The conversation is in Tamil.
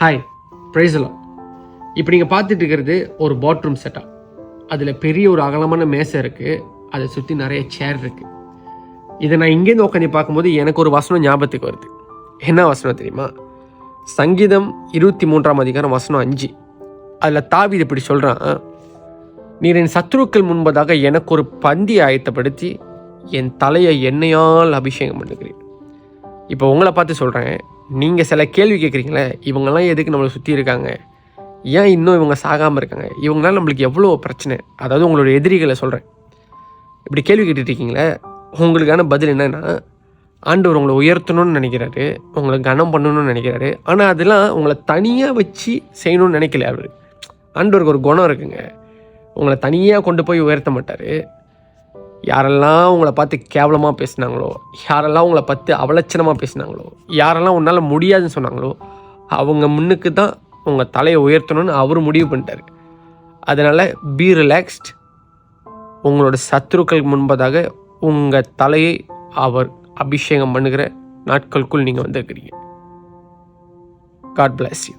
ஹாய், ப்ரைஸ்லாம். இப்போ நீங்கள் பார்த்துட்டு இருக்கிறது ஒரு பாத்ரூம் செட்டப். அதில் பெரிய ஒரு அகலமான மேசை இருக்குது, அதை சுற்றி நிறைய சேர் இருக்குது. இதை நான் இங்கேருந்து உட்காந்து பார்க்கும்போது எனக்கு ஒரு வசனம் ஞாபகத்துக்கு வருது. என்ன வசனம் தெரியுமா? சங்கீதம் 23ஆம் அதிகாரம் வசனம் 5. அதில் தாவீது இப்படி சொல்கிறான், நீர் என் சத்துருக்கள் முன்பதாக எனக்கு ஒரு பந்தியை ஆயத்தப்படுத்தி என் தலையை எண்ணெயால் அபிஷேகம் பண்ணுகிறேன். இப்போ உங்களை பார்த்து சொல்கிறேன், நீங்கள் சில கேள்வி கேட்குறீங்களே, இவங்கெல்லாம் எதுக்கு நம்மளை சுற்றி இருக்காங்க, ஏன் இன்னும் இவங்க சாகாமல் இருக்காங்க, இவங்களால நம்மளுக்கு எவ்வளோ பிரச்சனை, அதாவது உங்களோட எதிரிகளை சொல்கிறேன். இப்படி கேள்வி கேட்டுட்ருக்கீங்களே, உங்களுக்கான பதில் என்னென்னா, ஆண்டவர் உங்களை உயர்த்தணும்னு நினைக்கிறாரு, உங்களை கனம் பண்ணணும்னு நினைக்கிறாரு. ஆனால் அதெல்லாம் உங்களை தனியாக வச்சு செய்யணும்னு நினைக்கல. அவர் ஆண்டவருக்கு ஒரு குணம் இருக்குங்க, உங்களை தனியாக கொண்டு போய் உயர்த்த மாட்டார். யாரெல்லாம் உங்களை பார்த்து கேவலமாக பேசினாங்களோ, யாரெல்லாம் உங்களை பார்த்து அவலட்சணமாக பேசினாங்களோ, யாரெல்லாம் உன்னால் முடியாதுன்னு சொன்னாங்களோ, அவங்க முன்னுக்கு தான் உங்கள் தலையை உயர்த்தணும்னு அவர் முடிவு பண்ணிட்டார். அதனால் பி ரிலாக்ஸ்ட். உங்களோட சத்துருக்களுக்கு முன்பதாக உங்கள் தலையை அவர் அபிஷேகம் பண்ணுகிற நாட்களுக்குள் நீங்கள் வந்திருக்கிறீங்க. God bless you.